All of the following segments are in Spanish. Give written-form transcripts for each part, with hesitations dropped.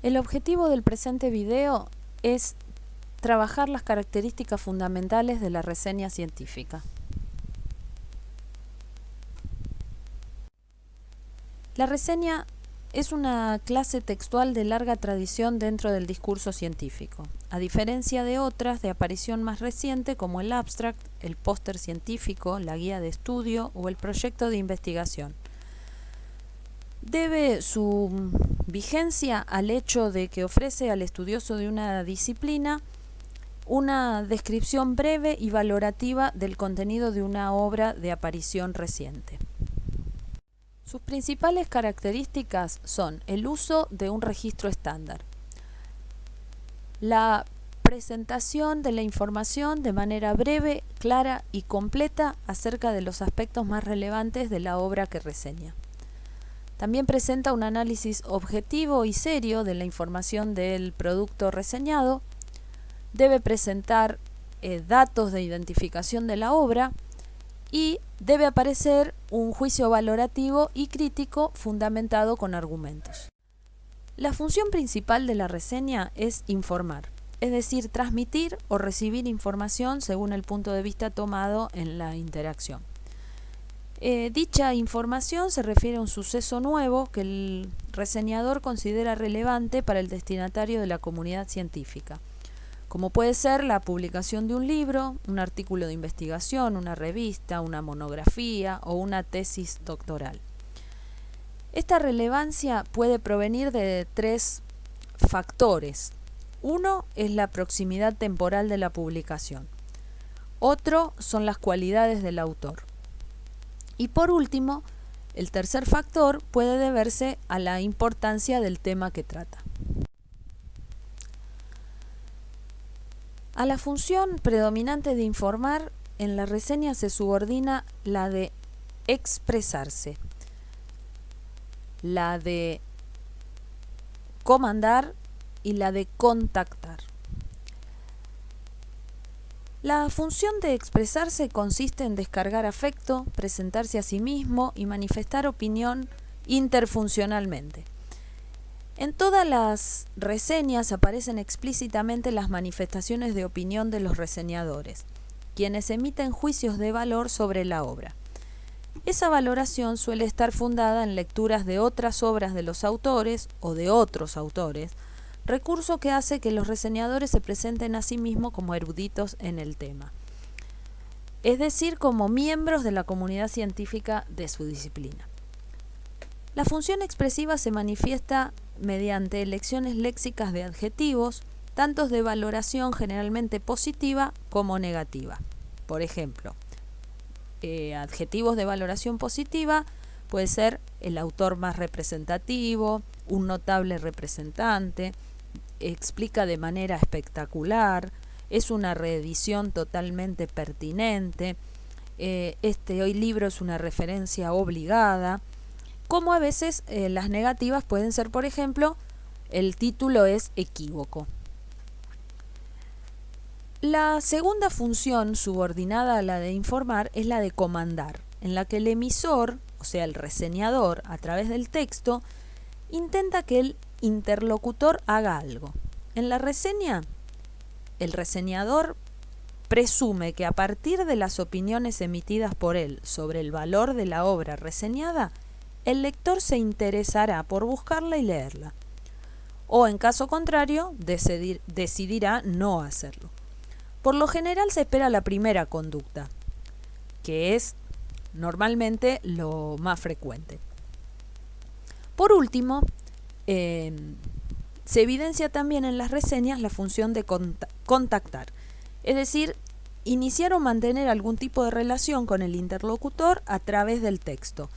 El objetivo del presente video es trabajar las características fundamentales de la reseña científica. La reseña es una clase textual de larga tradición dentro del discurso científico, a diferencia de otras de aparición más reciente como el abstract, el póster científico, la guía de estudio o el proyecto de investigación. Debe su vigencia al hecho de que ofrece al estudioso de una disciplina una descripción breve y valorativa del contenido de una obra de aparición reciente. Sus principales características son el uso de un registro estándar, la presentación de la información de manera breve, clara y completa acerca de los aspectos más relevantes de la obra que reseña. También presenta un análisis objetivo y serio de la información del producto reseñado. Debe presentar datos de identificación de la obra y debe aparecer un juicio valorativo y crítico fundamentado con argumentos. La función principal de la reseña es informar, es decir, transmitir o recibir información según el punto de vista tomado en la interacción. Dicha información se refiere a un suceso nuevo que el reseñador considera relevante para el destinatario de la comunidad científica, como puede ser la publicación de un libro, un artículo de investigación, una revista, una monografía o una tesis doctoral. Esta relevancia puede provenir de tres factores. Uno es la proximidad temporal de la publicación. Otro son las cualidades del autor. Y por último, el tercer factor puede deberse a la importancia del tema que trata. A la función predominante de informar, en la reseña se subordina la de expresarse, la de comandar y la de contactar. La función de expresarse consiste en descargar afecto, presentarse a sí mismo y manifestar opinión interfuncionalmente. En todas las reseñas aparecen explícitamente las manifestaciones de opinión de los reseñadores, quienes emiten juicios de valor sobre la obra. Esa valoración suele estar fundada en lecturas de otras obras de los autores o de otros autores, recurso que hace que los reseñadores se presenten a sí mismos como eruditos en el tema, es decir, como miembros de la comunidad científica de su disciplina. La función expresiva se manifiesta mediante elecciones léxicas de adjetivos, tanto de valoración generalmente positiva como negativa. Por ejemplo, adjetivos de valoración positiva puede ser el autor más representativo, un notable representante, explica de manera espectacular, es una reedición totalmente pertinente, este libro es una referencia obligada, como a veces las negativas pueden ser, por ejemplo, el título es equívoco. La segunda función subordinada a la de informar es la de comandar, en la que el emisor, o sea el reseñador, a través del texto, intenta que el interlocutor haga algo. En la reseña, el reseñador presume que a partir de las opiniones emitidas por él sobre el valor de la obra reseñada, el lector se interesará por buscarla y leerla, o en caso contrario, decidirá no hacerlo. Por lo general se espera la primera conducta, que es normalmente lo más frecuente. Por último, se evidencia también en las reseñas la función de contactar, es decir, iniciar o mantener algún tipo de relación con el interlocutor a través del texto,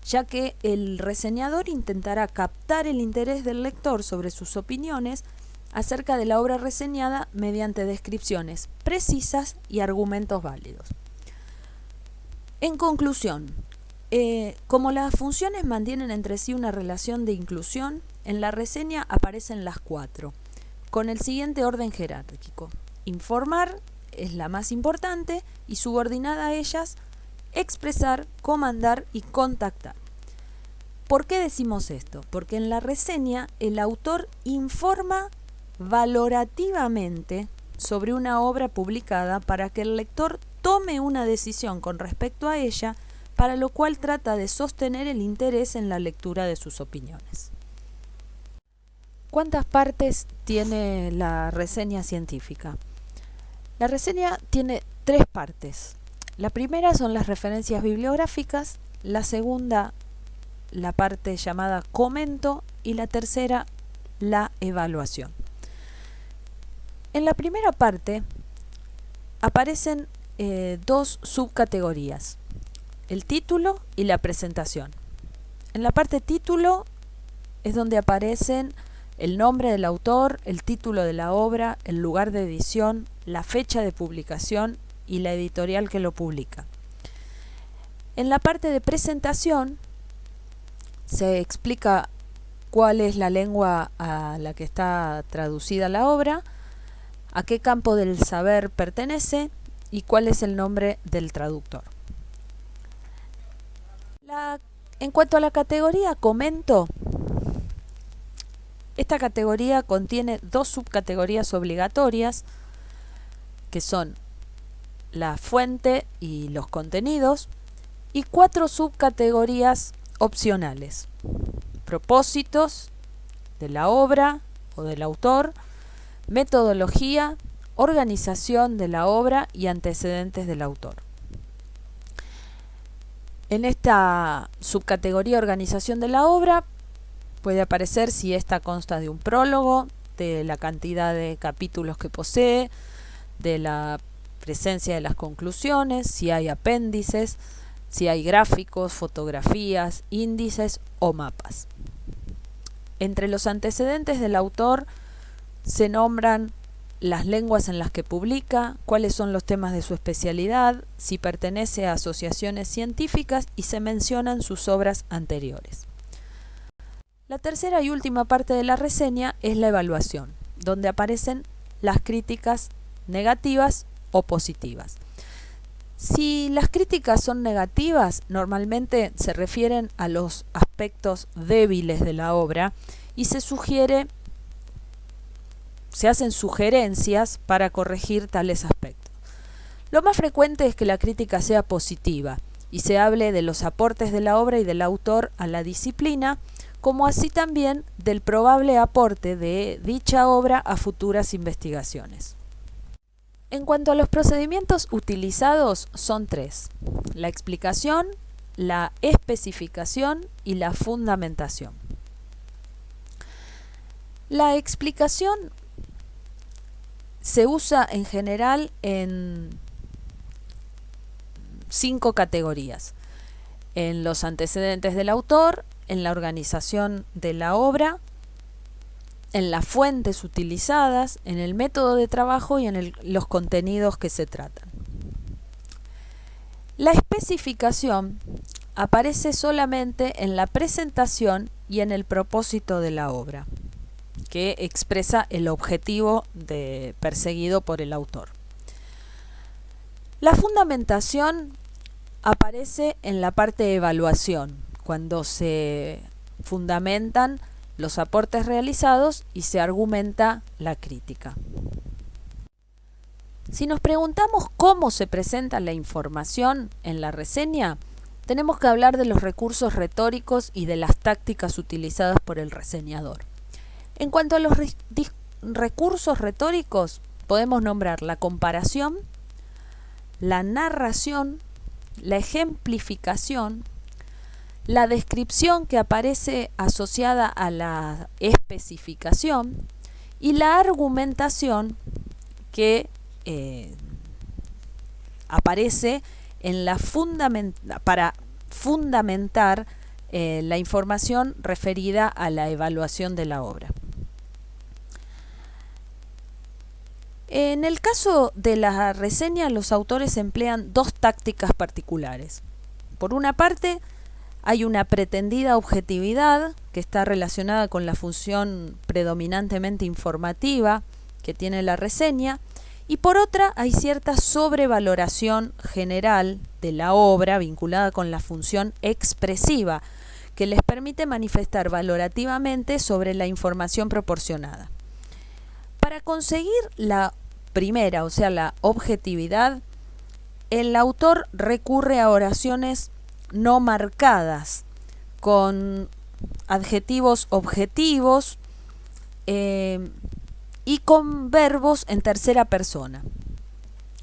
ya que el reseñador intentará captar el interés del lector sobre sus opiniones acerca de la obra reseñada mediante descripciones precisas y argumentos válidos. En conclusión, como las funciones mantienen entre sí una relación de inclusión, en la reseña aparecen las cuatro, con el siguiente orden jerárquico. Informar es la más importante y subordinada a ellas, expresar, comandar y contactar. ¿Por qué decimos esto? Porque en la reseña el autor informa valorativamente sobre una obra publicada para que el lector tome una decisión con respecto a ella, para lo cual trata de sostener el interés en la lectura de sus opiniones. ¿Cuántas partes tiene la reseña científica? La reseña tiene 3 partes. La primera son las referencias bibliográficas, la segunda la parte llamada comento y la tercera la evaluación. En la primera parte aparecen 2 subcategorías, el título y la presentación. En la parte título es donde aparecen el nombre del autor, el título de la obra, el lugar de edición, la fecha de publicación y la editorial que lo publica. En la parte de presentación se explica cuál es la lengua a la que está traducida la obra, a qué campo del saber pertenece y cuál es el nombre del traductor. En cuanto a la categoría comento, esta categoría contiene 2 subcategorías obligatorias, que son la fuente y los contenidos, y 4 subcategorías opcionales: propósitos de la obra o del autor, metodología, organización de la obra y antecedentes del autor. En esta subcategoría organización de la obra puede aparecer si ésta consta de un prólogo, de la cantidad de capítulos que posee, de la presencia de las conclusiones, si hay apéndices, si hay gráficos, fotografías, índices o mapas. Entre los antecedentes del autor se nombran las lenguas en las que publica, cuáles son los temas de su especialidad, si pertenece a asociaciones científicas y se mencionan sus obras anteriores. La tercera y última parte de la reseña es la evaluación, donde aparecen las críticas negativas o positivas. Si las críticas son negativas, normalmente se refieren a los aspectos débiles de la obra y se hacen sugerencias para corregir tales aspectos. Lo más frecuente es que la crítica sea positiva y se hable de los aportes de la obra y del autor a la disciplina, como así también del probable aporte de dicha obra a futuras investigaciones. En cuanto a los procedimientos utilizados, son 3: la explicación, la especificación y la fundamentación. La explicación se usa en general en 5 categorías: en los antecedentes del autor, en la organización de la obra, en las fuentes utilizadas, en el método de trabajo y en los contenidos que se tratan. La especificación aparece solamente en la presentación y en el propósito de la obra, que expresa el objetivo perseguido por el autor. La fundamentación aparece en la parte de evaluación, cuando se fundamentan los aportes realizados y se argumenta la crítica. Si nos preguntamos cómo se presenta la información en la reseña, tenemos que hablar de los recursos retóricos y de las tácticas utilizadas por el reseñador. En cuanto a los recursos retóricos, podemos nombrar la comparación, la narración, la ejemplificación, la descripción que aparece asociada a la especificación y la argumentación que aparece en para fundamentar la información referida a la evaluación de la obra. En el caso de la reseña, los autores emplean 2 tácticas particulares. Por una parte, hay una pretendida objetividad que está relacionada con la función predominantemente informativa que tiene la reseña, y por otra hay cierta sobrevaloración general de la obra vinculada con la función expresiva, que les permite manifestar valorativamente sobre la información proporcionada. Para conseguir la primera, o sea, la objetividad, el autor recurre a oraciones no marcadas, con adjetivos objetivos y con verbos en tercera persona.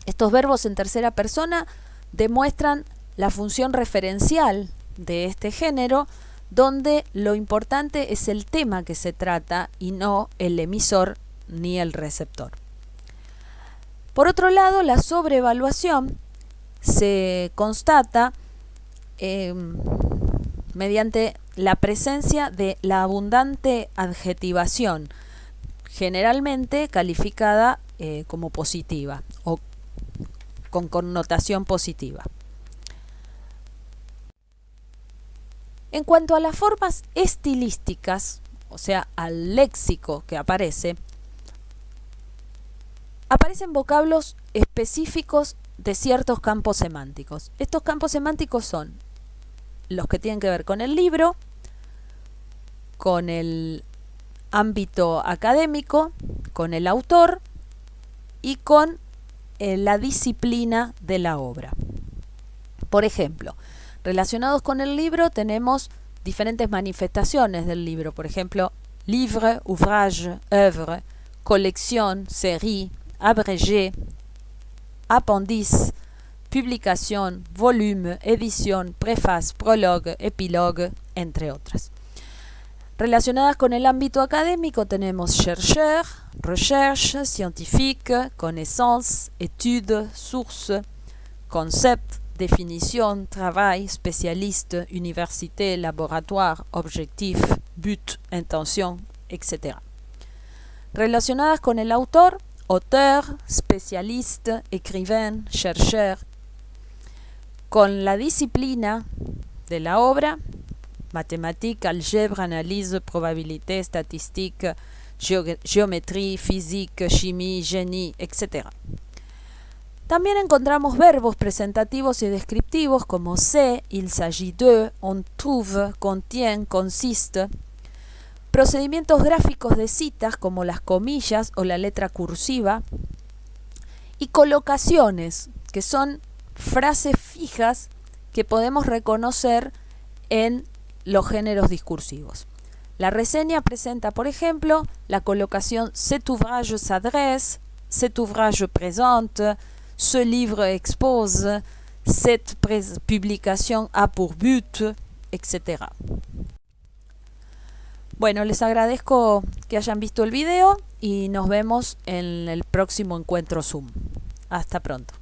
Estos verbos en tercera persona demuestran la función referencial de este género, donde lo importante es el tema que se trata y no el emisor ni el receptor. Por otro lado, la sobreevaluación se constata mediante la presencia de la abundante adjetivación, generalmente calificada como positiva o con connotación positiva. En cuanto a las formas estilísticas, o sea, al léxico que aparecen vocablos específicos de ciertos campos semánticos. Estos campos semánticos son los que tienen que ver con el libro, con el ámbito académico, con el autor y con la disciplina de la obra. Por ejemplo, relacionados con el libro tenemos diferentes manifestaciones del libro. Por ejemplo, livre, ouvrage, œuvre, collection, série, abrégé, appendice, publication, volume, édition, préface, prologue, épilogue, entre otras. Relacionadas con el ámbito académico tenemos chercheur, recherche, scientifique, connaissance, étude, source, concept, définition, travail, spécialiste, université, laboratoire, objectif, but, intention, etc. Relacionadas con el autor, auteur, spécialiste, écrivain, chercheur. Con la disciplina de la obra, mathématiques, algèbre, analyse, probabilité, statistique, géométrie, physique, chimie, génie, etc. También encontramos verbos presentativos y descriptivos como c'est, il s'agit de, on trouve, contient, consiste. Procedimientos gráficos de citas como las comillas o la letra cursiva. Y colocaciones, que son frases fijas que podemos reconocer en los géneros discursivos. La reseña presenta, por ejemplo, la colocación cet ouvrage s'adresse, cet ouvrage présente, ce livre expose, cette publication a pour but, etc. Bueno, les agradezco que hayan visto el video y nos vemos en el próximo encuentro Zoom. Hasta pronto.